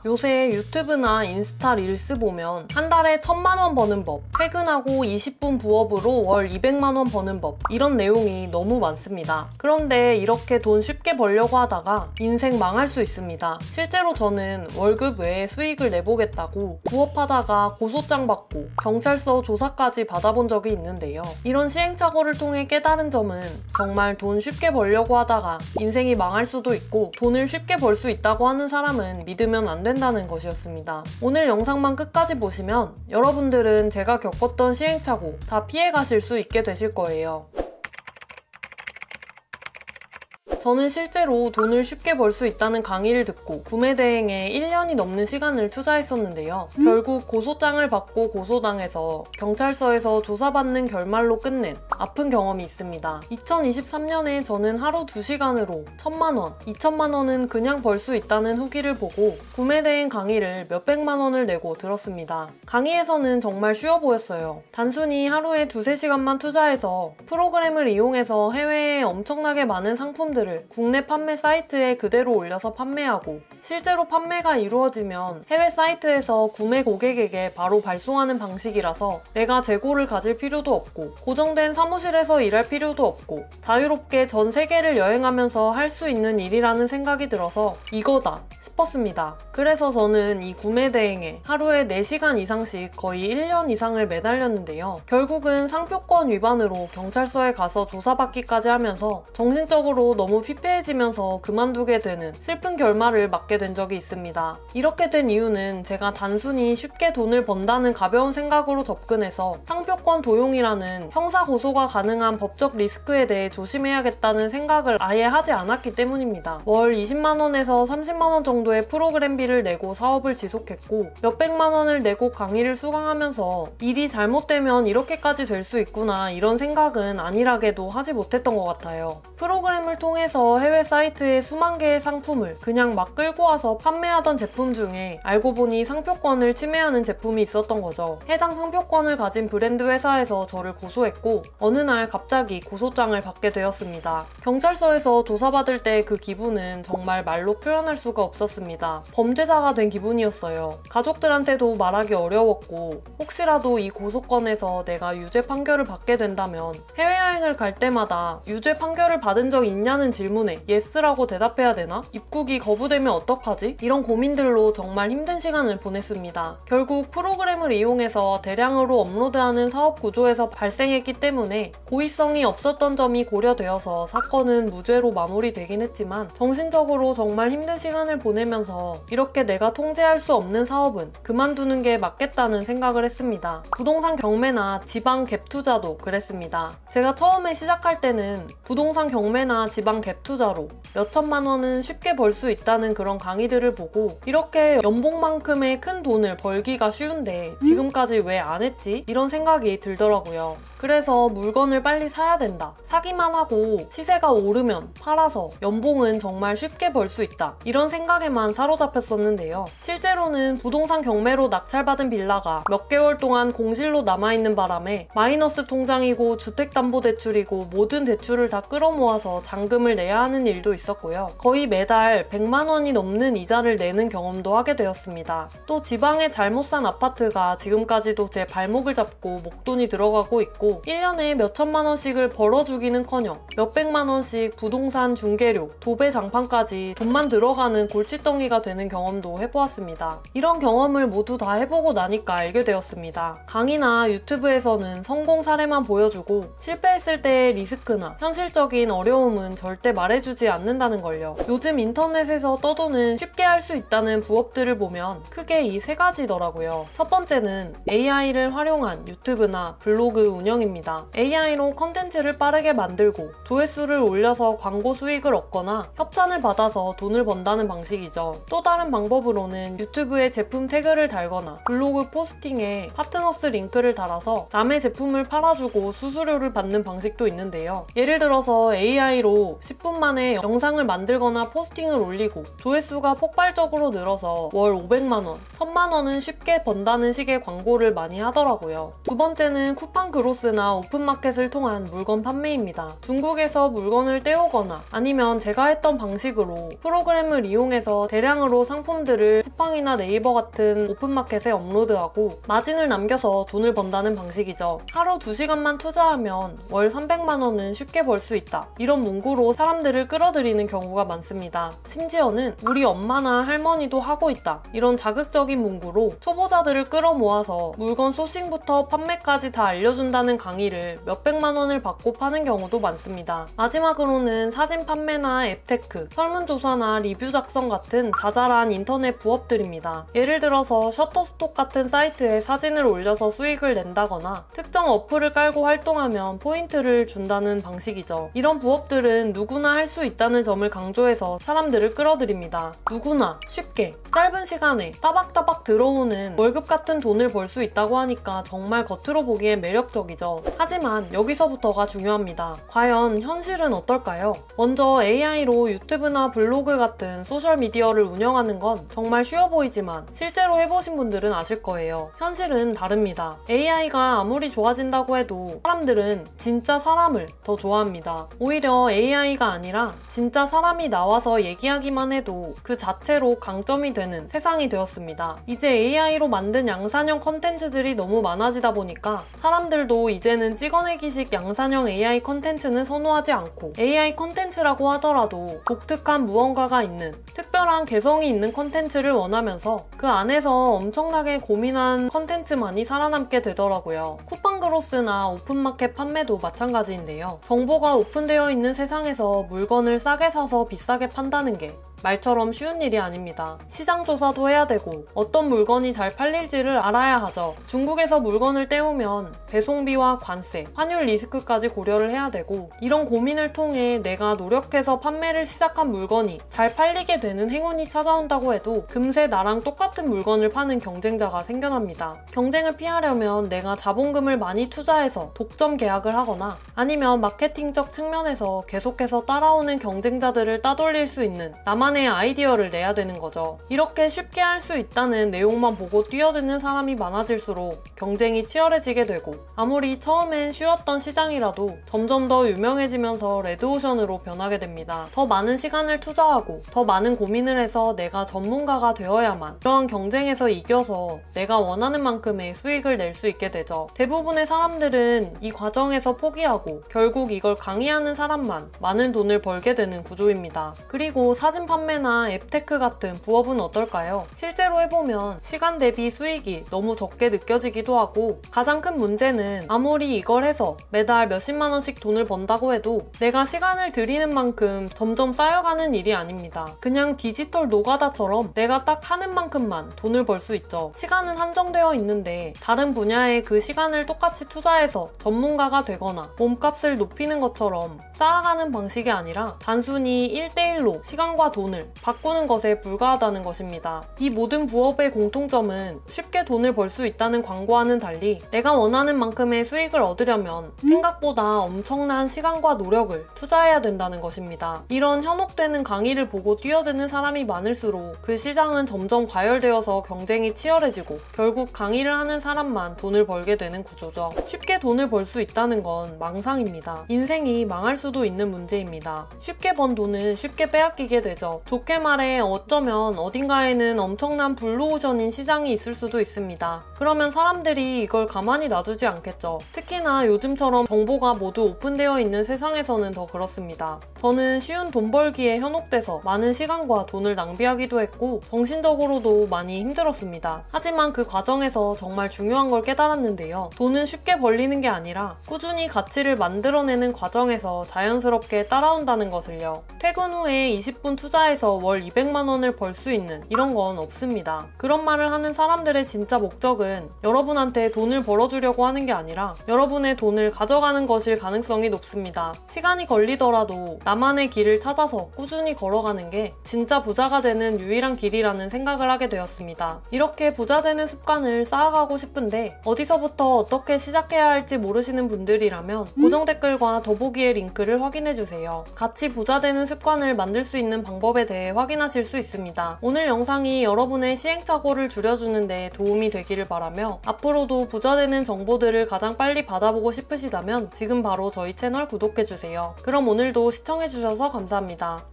요새 유튜브나 인스타 릴스 보면 한 달에 1000만 원 버는 법, 퇴근하고 20분 부업으로 월 200만 원 버는 법, 이런 내용이 너무 많습니다. 그런데 이렇게 돈 쉽게 벌려고 하다가 인생 망할 수 있습니다. 실제로 저는 월급 외에 수익을 내보겠다고 부업하다가 고소장 받고 경찰서 조사까지 받아본 적이 있는데요. 이런 시행착오를 통해 깨달은 점은 정말 돈 쉽게 벌려고 하다가 인생이 망할 수도 있고 돈을 쉽게 벌 수 있다고 하는 사람은 믿으면 안 된다는 것이었습니다. 오늘 영상만 끝까지 보시면 여러분들은 제가 겪었던 시행착오 다 피해가실 수 있게 되실 거예요. 저는 실제로 돈을 쉽게 벌 수 있다는 강의를 듣고 구매 대행에 1년이 넘는 시간을 투자했었는데요. 결국 고소장을 받고 고소당해서 경찰서에서 조사받는 결말로 끝낸 아픈 경험이 있습니다. 2023년에 저는 하루 2시간으로 1000만 원, 2000만 원은 그냥 벌 수 있다는 후기를 보고 구매 대행 강의를 몇백만 원을 내고 들었습니다. 강의에서는 정말 쉬워 보였어요. 단순히 하루에 2~3시간만 투자해서 프로그램을 이용해서 해외에 엄청나게 많은 상품들을 국내 판매 사이트에 그대로 올려서 판매하고 실제로 판매가 이루어지면 해외 사이트에서 구매 고객에게 바로 발송하는 방식이라서 내가 재고를 가질 필요도 없고 고정된 사무실에서 일할 필요도 없고 자유롭게 전 세계를 여행하면서 할 수 있는 일이라는 생각이 들어서 이거다 싶었습니다. 그래서 저는 이 구매 대행에 하루에 4시간 이상씩 거의 1년 이상을 매달렸는데요. 결국은 상표권 위반으로 경찰서에 가서 조사받기까지 하면서 정신적으로 너무 피폐해지면서 그만두게 되는 슬픈 결말을 맞게 된 적이 있습니다. 이렇게 된 이유는 제가 단순히 쉽게 돈을 번다는 가벼운 생각으로 접근해서 상표권 도용이라는 형사 고소가 가능한 법적 리스크에 대해 조심해야겠다는 생각을 아예 하지 않았기 때문입니다. 월 20만 원에서 30만 원 정도의 프로그램비를 내고 사업을 지속했고 몇백만 원을 내고 강의를 수강하면서 일이 잘못되면 이렇게까지 될 수 있구나 이런 생각은 안일하게도 하지 못했던 것 같아요. 프로그램을 통해서 해외 사이트에 수만 개의 상품을 그냥 막 끌고 와서 판매하던 제품 중에 알고 보니 상표권을 침해하는 제품이 있었던 거죠. 해당 상표권을 가진 브랜드 회사에서 저를 고소했고 어느 날 갑자기 고소장을 받게 되었습니다. 경찰서에서 조사받을 때 그 기분은 정말 말로 표현할 수가 없었습니다. 범죄자가 된 기분이었어요. 가족들한테도 말하기 어려웠고 혹시라도 이 고소건에서 내가 유죄 판결을 받게 된다면 해외여행을 갈 때마다 유죄 판결을 받은 적 있냐는 질문에 예스라고 대답해야 되나? 입국이 거부되면 어떡하지? 이런 고민들로 정말 힘든 시간을 보냈습니다. 결국 프로그램을 이용해서 대량으로 업로드하는 사업 구조에서 발생했기 때문에 고의성이 없었던 점이 고려되어서 사건은 무죄로 마무리되긴 했지만 정신적으로 정말 힘든 시간을 보내면서 이렇게 내가 통제할 수 없는 사업은 그만두는 게 맞겠다는 생각을 했습니다. 부동산 경매나 지방 갭 투자도 그랬습니다. 제가 처음에 시작할 때는 부동산 경매나 지방 갭 투자로 몇천만 원은 쉽게 벌 수 있다는 그런 강의들을 보고 이렇게 연봉만큼의 큰 돈을 벌기가 쉬운데 지금까지 왜 안 했지? 이런 생각이 들더라고요. 그래서 물건을 빨리 사야 된다. 사기만 하고 시세가 오르면 팔아서 연봉은 정말 쉽게 벌 수 있다. 이런 생각에만 사로잡혔었는데요. 실제로는 부동산 경매로 낙찰받은 빌라가 몇 개월 동안 공실로 남아있는 바람에 마이너스 통장이고 주택담보대출이고 모든 대출을 다 끌어모아서 잔금을 내야 하는 일도 있었고요. 거의 매달 100만 원이 넘는 이자를 내는 경험도 하게 되었습니다. 또 지방에 잘못 산 아파트가 지금까지도 제 발목을 잡고 목돈이 들어가고 있고 1년에 몇천만 원씩을 벌어주기는커녕 몇백만 원씩 부동산 중개료, 도배 장판까지 돈만 들어가는 골칫덩이가 되는 경험도 해보았습니다. 이런 경험을 모두 다 해보고 나니까 알게 되었습니다. 강의나 유튜브에서는 성공 사례만 보여주고 실패했을 때의 리스크나 현실적인 어려움은 절대 말해주지 않는다는 걸요. 요즘 인터넷에서 떠도는 쉽게 할 수 있다는 부업들을 보면 크게 이 3가지더라고요. 첫 번째는 AI를 활용한 유튜브나 블로그 운영입니다. AI로 컨텐츠를 빠르게 만들고 조회수를 올려서 광고 수익을 얻거나 협찬을 받아서 돈을 번다는 방식이죠. 또 다른 방법으로는 유튜브에 제품 태그를 달거나 블로그 포스팅에 파트너스 링크를 달아서 남의 제품을 팔아주고 수수료를 받는 방식도 있는데요. 예를 들어서 AI로 10분 만에 영상을 만들거나 포스팅을 올리고 조회수가 폭발적으로 늘어서 월 500만원, 1000만원은 쉽게 번다는 식의 광고를 많이 하더라고요. 두 번째는 쿠팡 그로스나 오픈마켓을 통한 물건 판매입니다. 중국에서 물건을 떼오거나 아니면 제가 했던 방식으로 프로그램을 이용해서 대량으로 상품들을 쿠팡이나 네이버 같은 오픈마켓에 업로드하고 마진을 남겨서 돈을 번다는 방식이죠. 하루 2시간만 투자하면 월 300만원은 쉽게 벌 수 있다. 이런 문구로 사람들을 끌어들이는 경우가 많습니다. 심지어는 우리 엄마나 할머니도 하고 있다. 이런 자극적인 문구로 초보자들을 끌어모아서 물건 소싱부터 판매까지 다 알려준다는 강의를 몇백만 원을 받고 파는 경우도 많습니다. 마지막으로는 사진 판매나 앱테크, 설문조사나 리뷰 작성 같은 자잘한 인터넷 부업들입니다. 예를 들어서 셔터스톡 같은 사이트에 사진을 올려서 수익을 낸다거나 특정 어플을 깔고 활동하면 포인트를 준다는 방식이죠. 이런 부업들은 누구나 할 수 있다는 점을 강조해서 사람들을 끌어들입니다. 누구나 쉽게 짧은 시간에 따박따박 들어오는 월급 같은 돈을 벌 수 있다고 하니까 정말 겉으로 보기엔 매력적이죠. 하지만 여기서부터가 중요합니다. 과연 현실은 어떨까요? 먼저 AI로 유튜브나 블로그 같은 소셜미디어를 운영하는 건 정말 쉬워 보이지만 실제로 해보신 분들은 아실 거예요. 현실은 다릅니다. AI가 아무리 좋아진다고 해도 사람들은 진짜 사람을 더 좋아합니다. 오히려 AI가 아니라 진짜 사람이 나와서 얘기하기만 해도 그 자체로 강점이 되는 세상이 되었습니다. 이제 AI로 만든 양산형 컨텐츠들이 너무 많아지다 보니까 사람들도 이제는 찍어내기식 양산형 AI 컨텐츠는 선호하지 않고 AI 컨텐츠라고 하더라도 독특한 무언가가 있는 특별한 개성이 있는 컨텐츠를 원하면서 그 안에서 엄청나게 고민한 컨텐츠만이 살아남게 되더라고요. 쿠팡그로스나 오픈마켓 판매도 마찬가지인데요. 정보가 오픈되어 있는 세상에서 물건을 싸게 사서 비싸게 판다는 게 말처럼 쉬운 일이 아닙니다. 시장 조사도 해야 되고 어떤 물건이 잘 팔릴지를 알아야 하죠. 중국에서 물건을 떼오면 배송비와 관세, 환율 리스크까지 고려를 해야 되고 이런 고민을 통해 내가 노력해서 판매를 시작한 물건이 잘 팔리게 되는 행운이 찾아온다고 해도 금세 나랑 똑같은 물건을 파는 경쟁자가 생겨납니다. 경쟁을 피하려면 내가 자본금을 많이 투자해서 독점 계약을 하거나 아니면 마케팅적 측면에서 계속해서 따라오는 경쟁자들을 따돌릴 수 있는 나만의 아이디어를 내야 되는 거죠. 이렇게 쉽게 할 수 있다는 내용만 보고 뛰어드는 사람이 많아질수록 경쟁이 치열해지게 되고 아무리 처음엔 쉬웠던 시장이라도 점점 더 유명해지면서 레드오션으로 변하게 됩니다. 더 많은 시간을 투자하고 더 많은 고민을 해서 내가 전문가가 되어야만 이러한 경쟁에서 이겨서 내가 원하는 만큼의 수익을 낼 수 있게 되죠. 대부분의 사람들은 이 과정에서 포기하고 결국 이걸 강의하는 사람만 많은 돈을 벌게 되는 구조입니다. 그리고 사진 판매나 앱테크 같은 부업은 어떨까요? 실제로 해보면 시간 대비 수익이 너무 적게 느껴지기도 하고 가장 큰 문제는 아무리 이걸 해서 매달 몇십만 원씩 돈을 번다고 해도 내가 시간을 들이는 만큼 점점 쌓여가는 일이 아닙니다. 그냥 디지털 노가다처럼 내가 딱 하는 만큼만 돈을 벌 수 있죠. 시간은 한정되어 있는데 다른 분야에 그 시간을 똑같이 투자해서 전문가가 되거나 몸값을 높이는 것처럼 쌓아가는 방식이 아니라 단순히 1대1로 시간과 돈을 바꾸는 것에 불과하다는 것입니다. 이 모든 부업의 공통점은 쉽게 돈을 벌 수 있다는 광고와는 달리 내가 원하는 만큼의 수익을 얻으려면 생각보다 엄청난 시간과 노력을 투자해야 된다는 것입니다. 이런 현혹되는 강의를 보고 뛰어드는 사람이 많을수록 그 시장은 점점 과열되어서 경쟁이 치열해지고 결국 강의를 하는 사람만 돈을 벌게 되는 구조죠. 쉽게 돈을 벌 수 있다는 건 망상입니다. 인생이 망할 수도 있는 문제입니다. 쉽게 번 돈은 쉽게 빼앗기게 되죠. 좋게 말해 어쩌면 어딘가에는 엄청난 블루오션인 시장이 있을 수도 있습니다. 그러면 사람들이 이걸 가만히 놔두지 않겠죠. 특히나 요즘처럼 정보가 모두 오픈되어 있는 세상에서는 더 그렇습니다. 저는 쉬운 돈 벌기에 현혹돼서 많은 시간과 돈을 낭비하기도 했고 정신적으로도 많이 힘들었습니다. 하지만 그 과정에서 정말 중요한 걸 깨달았는데요. 돈은 쉽게 벌리는 게 아니라 꾸준히 가치를 만들어내는 과정에서 자연스럽게 따라온다는 것을요. 퇴근 후에 20분 투자해 투자해서 월 200만 원을 벌 수 있는 이런 건 없습니다. 그런 말을 하는 사람들의 진짜 목적은 여러분한테 돈을 벌어주려고 하는 게 아니라 여러분의 돈을 가져가는 것일 가능성이 높습니다. 시간이 걸리더라도 나만의 길을 찾아서 꾸준히 걸어가는 게 진짜 부자가 되는 유일한 길이라는 생각을 하게 되었습니다. 이렇게 부자 되는 습관을 쌓아가고 싶은데 어디서부터 어떻게 시작해야 할지 모르시는 분들이라면 고정 댓글과 더보기의 링크를 확인해주세요. 같이 부자 되는 습관을 만들 수 있는 방법에 대해 확인하실 수 있습니다. 오늘 영상이 여러분의 시행착오를 줄여주는 데 도움이 되기를 바라며 앞으로도 부자 되는 정보들을 가장 빨리 받아보고 싶으시다면 지금 바로 저희 채널 구독해주세요. 그럼 오늘도 시청해주셔서 감사합니다.